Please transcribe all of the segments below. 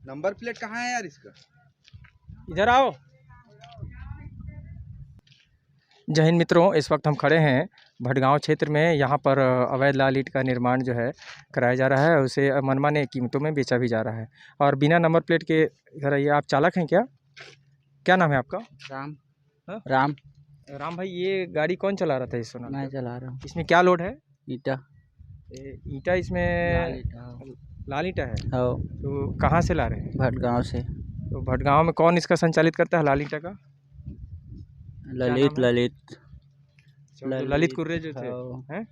Number plate कहाँ है यार इसका? इधर आओ। जय हिंद मित्रों, इस वक्त हम खड़े हैं भटगांव क्षेत्र में। यहाँ पर अवैध लाल ईंट का निर्माण जो है कराया जा रहा है। उसे मनमाने कीमतों में बेचा भी जा रहा है और बिना नंबर प्लेट के। इधर आइए। आप चालक हैं क्या? क्या नाम है आपका? राम। हाँ? राम। राम भाई, ये गाड़ी कौन चला रहा था इस समय? मैं चला रहा हूँ। इसमें क्या लोड है? ईटा। ईटा इसमें लाल ईटा है। हो। तो कहाँ से ला रहे हैं? भटगांव से। तो भटगांव में कौन इसका संचालित करता है लाल ईटा का? ललित। जो ललित कुर्रे जो थे हैं,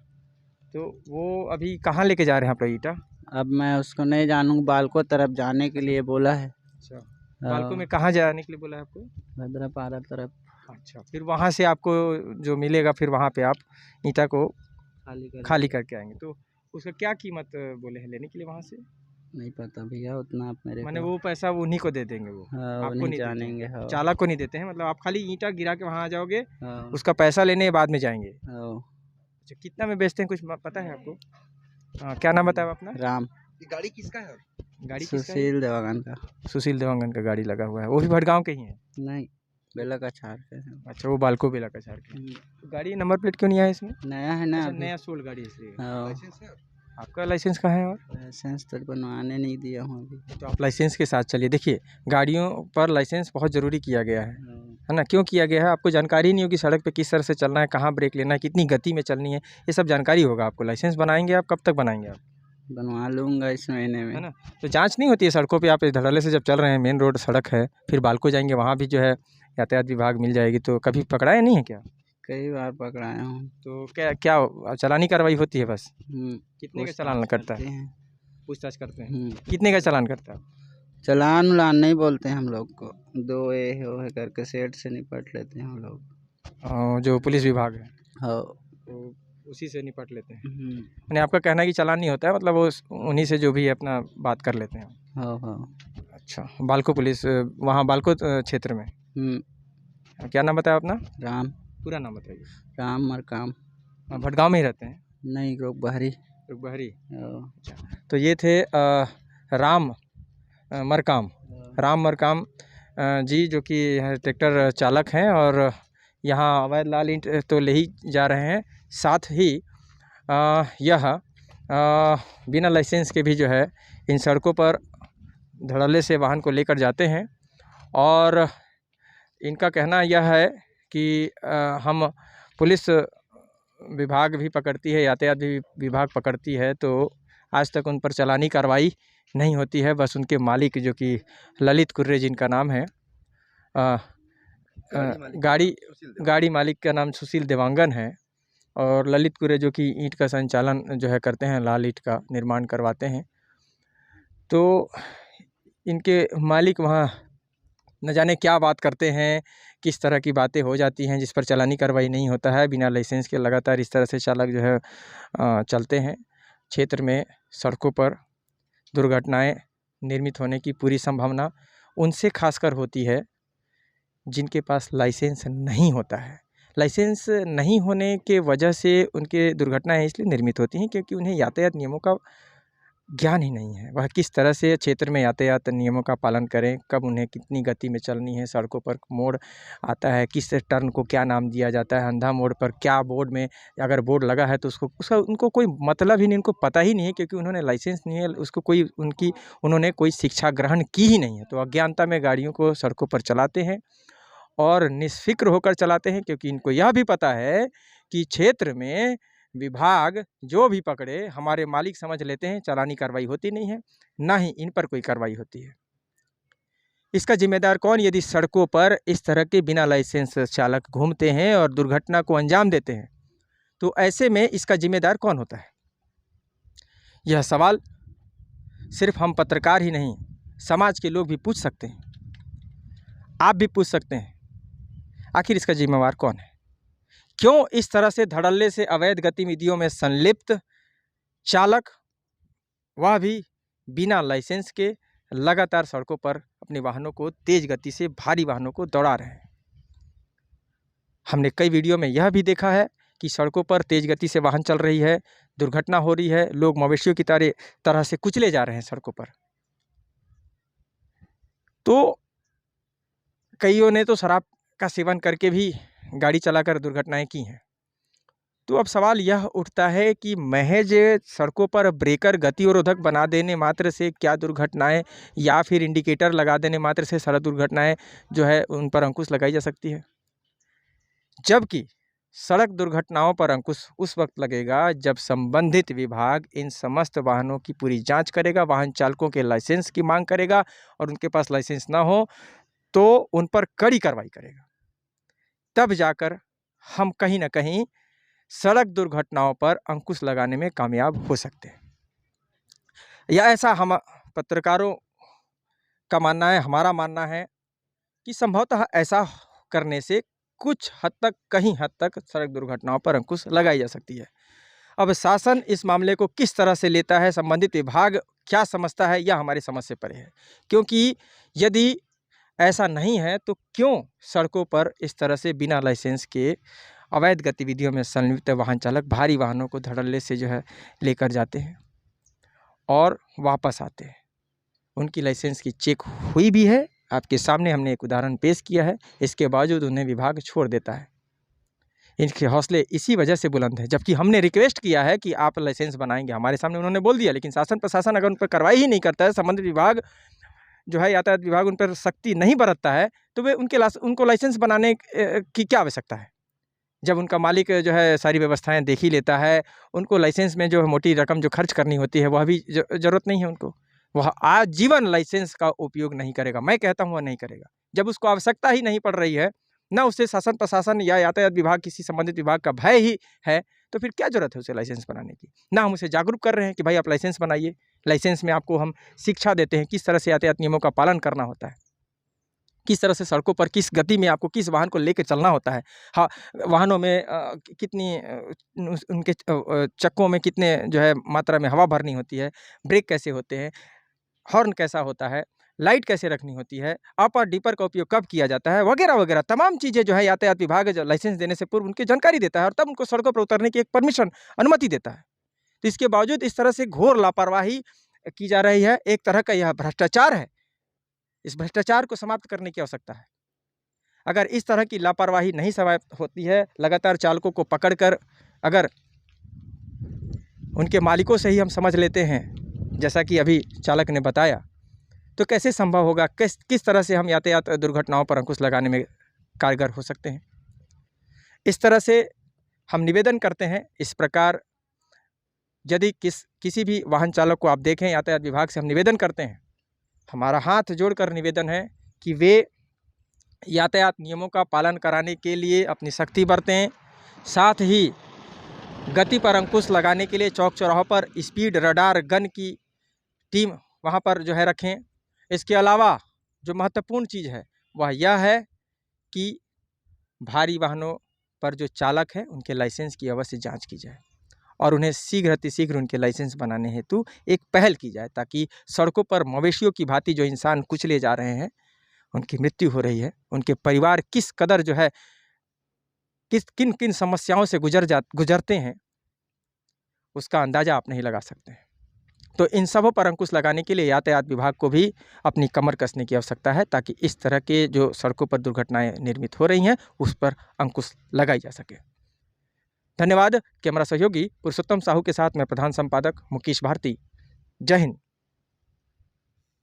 तो वो अभी कहाँ लेके जा रहे हैं आप ईटा? अब मैं उसको नहीं जानूँ। बालको तरफ जाने के लिए बोला है। अच्छा, बालको में कहाँ जाने के लिए बोला है आपको? भद्रपारा तरफ। अच्छा, फिर वहाँ से आपको जो मिलेगा फिर वहाँ पे आप ईटा को खाली करके आएंगे। तो उसका क्या कीमत बोले हैं लेने के लिए वहाँ से? नहीं पता भैया, उतना आप मेरे माने वो पैसा उन्हीं को दे देंगे, वो आपको नहीं जानेंगे। चालक को नहीं देते हैं। मतलब आप खाली ईंटा गिरा के वहाँ आ जाओगे, उसका पैसा लेने बाद में जाएंगे। अच्छा, कितना में बेचते हैं कुछ पता है आपको? हाँ, क्या नाम बताया अपना? राम। ये गाड़ी किसका है? गाड़ी सुशील देवांगन का। सुशील देवांगन का गाड़ी लगा हुआ है। वो भी भटगांव के ही है? नहीं, बेला का छाड़ के। अच्छा, वो बालको बेला का छाड़ के। तो गाड़ी नंबर प्लेट क्यों नहीं आया इसमें? नया है ना। अच्छा, नया सोल्ड गाड़ी इसलिए। लाइसेंस है? आपका लाइसेंस कहाँ है? और लाइसेंस तो बनवाने नहीं दिया हूँ अभी। तो आप लाइसेंस के साथ चलिए। देखिए, गाड़ियों पर लाइसेंस बहुत ज़रूरी किया गया है ना? क्यों किया गया है? आपको जानकारी नहीं होगी सड़क पे किस तरह से चलना है, कहाँ ब्रेक लेना है, कितनी गति में चलनी है, ये सब जानकारी होगा आपको। लाइसेंस बनाएंगे आप, कब तक बनाएंगे आप? बनवा लूँगा इस महीने में, है ना? तो जांच नहीं होती है सड़कों पे। आप इस धड़ल्ले से जब चल रहे हैं, मेन रोड सड़क है, फिर बालको जाएंगे, वहाँ भी जो है यातायात विभाग मिल जाएगी। तो कभी पकड़ाया नहीं है क्या? कई बार पकड़ाया हूँ। तो क्या क्या चालानी कार्रवाई होती है बस? कितने का चालान करता है? पूछताछ करते हैं। कितने का चालान करता है? चलान उलान नहीं बोलते हैं हम लोग को। दो ए हो है करके सेठ से निपट लेते हैं हम लोग। जो पुलिस विभाग है तो उसी से निपट लेते हैं। यानी आपका कहना है कि चालान नहीं होता है, मतलब वो उन्हीं से जो भी है अपना बात कर लेते हैं। हाँ। अच्छा, बालको पुलिस वहाँ बालको क्षेत्र में। क्या नाम बताया अपना? राम। पूरा नाम बताइए। राम मरकाम। भटगांव में ही रहते हैं? नहीं, रोक बहरी। अच्छा, तो ये थे राम मरकाम जी, जो कि ट्रैक्टर चालक हैं और यहाँ अवैध लाल ईंट तो ले ही जा रहे हैं, साथ ही यह बिना लाइसेंस के भी जो है इन सड़कों पर धड़ल्ले से वाहन को लेकर जाते हैं। और इनका कहना यह है कि हम पुलिस विभाग भी पकड़ती है, यातायात विभाग पकड़ती है, तो आज तक उन पर चालानी कार्रवाई नहीं होती है। बस उनके मालिक जो कि ललित कुर्रे जिनका नाम है, गाड़ी मालिक का नाम सुशील देवांगन है, और ललित कुर्रे जो कि ईंट का संचालन जो है करते हैं, लाल ईंट का निर्माण करवाते हैं। तो इनके मालिक वहाँ न जाने क्या बात करते हैं, किस तरह की बातें हो जाती हैं जिस पर चालानी कार्रवाई नहीं होता है। बिना लाइसेंस के लगातार इस तरह से चालक जो है चलते हैं। क्षेत्र में सड़कों पर दुर्घटनाएं निर्मित होने की पूरी संभावना उनसे खासकर होती है जिनके पास लाइसेंस नहीं होता है। लाइसेंस नहीं होने के वजह से उनके दुर्घटनाएं इसलिए निर्मित होती हैं क्योंकि उन्हें यातायात नियमों का ज्ञान ही नहीं है। वह किस तरह से क्षेत्र में यातायात नियमों का पालन करें, कब उन्हें कितनी गति में चलनी है, सड़कों पर मोड़ आता है, किस टर्न को क्या नाम दिया जाता है, अंधा मोड़ पर क्या बोर्ड में अगर बोर्ड लगा है तो उसका उनको कोई मतलब ही नहीं, उनको पता ही नहीं है, क्योंकि उन्होंने लाइसेंस नहीं है, उसको उन्होंने कोई शिक्षा ग्रहण की ही नहीं है। तो अज्ञानता में गाड़ियों को सड़कों पर चलाते हैं और निष्फिक्र होकर चलाते हैं, क्योंकि इनको यह भी पता है कि क्षेत्र में विभाग जो भी पकड़े हमारे मालिक समझ लेते हैं, चालानी कार्रवाई होती नहीं है, ना ही इन पर कोई कार्रवाई होती है। इसका जिम्मेदार कौन? यदि सड़कों पर इस तरह के बिना लाइसेंस चालक घूमते हैं और दुर्घटना को अंजाम देते हैं, तो ऐसे में इसका जिम्मेदार कौन होता है? यह सवाल सिर्फ हम पत्रकार ही नहीं, समाज के लोग भी पूछ सकते हैं, आप भी पूछ सकते हैं। आखिर इसका जिम्मेवार कौन है? क्यों इस तरह से धड़ल्ले से अवैध गतिविधियों में संलिप्त चालक, वह भी बिना लाइसेंस के, लगातार सड़कों पर अपने वाहनों को तेज गति से, भारी वाहनों को दौड़ा रहे हैं? हमने कई वीडियो में यह भी देखा है कि सड़कों पर तेज गति से वाहन चल रही है, दुर्घटना हो रही है, लोग मवेशियों की तरह से कुचले जा रहे हैं सड़कों पर। तो कईयों ने तो शराब का सेवन करके भी गाड़ी चलाकर दुर्घटनाएं की हैं। तो अब सवाल यह उठता है कि महज सड़कों पर ब्रेकर गतिरोधक बना देने मात्र से क्या दुर्घटनाएं या फिर इंडिकेटर लगा देने मात्र से सड़क दुर्घटनाएं जो है उन पर अंकुश लगाई जा सकती है? जबकि सड़क दुर्घटनाओं पर अंकुश उस वक्त लगेगा जब संबंधित विभाग इन समस्त वाहनों की पूरी जांच करेगा, वाहन चालकों के लाइसेंस की मांग करेगा और उनके पास लाइसेंस ना हो तो उन पर कड़ी कार्रवाई करेगा। तब जाकर हम कहीं ना कहीं सड़क दुर्घटनाओं पर अंकुश लगाने में कामयाब हो सकते हैं। या ऐसा हम पत्रकारों का मानना है, हमारा मानना है कि संभवतः ऐसा करने से कुछ हद तक, कहीं हद तक सड़क दुर्घटनाओं पर अंकुश लगाई जा सकती है। अब शासन इस मामले को किस तरह से लेता है, संबंधित विभाग क्या समझता है, यह हमारी समझ से परे है। क्योंकि यदि ऐसा नहीं है तो क्यों सड़कों पर इस तरह से बिना लाइसेंस के अवैध गतिविधियों में संलिप्त वाहन चालक भारी वाहनों को धड़ल्ले से जो है लेकर जाते हैं और वापस आते हैं। उनकी लाइसेंस की चेक हुई भी है, आपके सामने हमने एक उदाहरण पेश किया है। इसके बावजूद उन्हें विभाग छोड़ देता है। इनके हौसले इसी वजह से बुलंद है। जबकि हमने रिक्वेस्ट किया है कि आप लाइसेंस बनाएंगे, हमारे सामने उन्होंने बोल दिया, लेकिन शासन प्रशासन अगर उन पर कार्रवाई ही नहीं करता है, संबंधित विभाग जो है यातायात विभाग उन पर सख्ती नहीं बरतता है, तो वे उनको लाइसेंस बनाने की क्या आवश्यकता है? जब उनका मालिक जो है सारी व्यवस्थाएं देख ही लेता है, उनको लाइसेंस में जो मोटी रकम जो खर्च करनी होती है वह भी ज़रूरत नहीं है उनको। वह आजीवन लाइसेंस का उपयोग नहीं करेगा। मैं कहता हूँ वह नहीं करेगा। जब उसको आवश्यकता ही नहीं पड़ रही है, ना उसे शासन प्रशासन या यातायात विभाग किसी संबंधित विभाग का भय ही है, तो फिर क्या ज़रूरत है उसे लाइसेंस बनाने की? ना हम उसे जागरूक कर रहे हैं कि भाई आप लाइसेंस बनाइए। लाइसेंस में आपको हम शिक्षा देते हैं किस तरह से यातायात नियमों का पालन करना होता है, किस तरह से सड़कों पर किस गति में आपको किस वाहन को लेकर चलना होता है। हाँ, वाहनों में कितनी उनके चक्कों में कितने जो है मात्रा में हवा भरनी होती है, ब्रेक कैसे होते हैं, हॉर्न कैसा होता है, लाइट कैसे रखनी होती है, अपर डिपर का उपयोग कब किया जाता है, वगैरह वगैरह तमाम चीज़ें जो है यातायात विभाग जो लाइसेंस देने से पूर्व उनकी जानकारी देता है और तब उनको सड़कों पर उतरने की एक परमिशन, अनुमति देता है। तो इसके बावजूद इस तरह से घोर लापरवाही की जा रही है। एक तरह का यह भ्रष्टाचार है। इस भ्रष्टाचार को समाप्त करने की आवश्यकता है। अगर इस तरह की लापरवाही नहीं समाप्त होती है, लगातार चालकों को पकड़कर अगर उनके मालिकों से ही हम समझ लेते हैं, जैसा कि अभी चालक ने बताया, तो कैसे संभव होगा? किस तरह से हम यातायात दुर्घटनाओं पर अंकुश लगाने में कारगर हो सकते हैं? इस तरह से हम निवेदन करते हैं। इस प्रकार यदि किसी भी वाहन चालक को आप देखें, यातायात विभाग से हम निवेदन करते हैं, हमारा हाथ जोड़कर निवेदन है कि वे यातायात नियमों का पालन कराने के लिए अपनी सख्ती बरतें, साथ ही गति पर अंकुश लगाने के लिए चौक चौराहों पर स्पीड रडार गन की टीम वहां पर जो है रखें। इसके अलावा जो महत्वपूर्ण चीज़ है वह यह है कि भारी वाहनों पर जो चालक हैं उनके लाइसेंस की अवश्य जांच की जाए और उन्हें शीघ्र अतिशीघ्र उनके लाइसेंस बनाने हेतु एक पहल की जाए, ताकि सड़कों पर मवेशियों की भांति जो इंसान कुचले जा रहे हैं, उनकी मृत्यु हो रही है, उनके परिवार किस कदर जो है किन किन समस्याओं से गुजरते हैं, उसका अंदाज़ा आप नहीं लगा सकते हैं। तो इन सबों पर अंकुश लगाने के लिए यातायात विभाग को भी अपनी कमर कसने की आवश्यकता है, ताकि इस तरह के जो सड़कों पर दुर्घटनाएं निर्मित हो रही हैं उस पर अंकुश लगाई जा सके। धन्यवाद। कैमरा सहयोगी पुरुषोत्तम साहू के साथ मैं प्रधान संपादक मुकेश भारती। जय हिंद।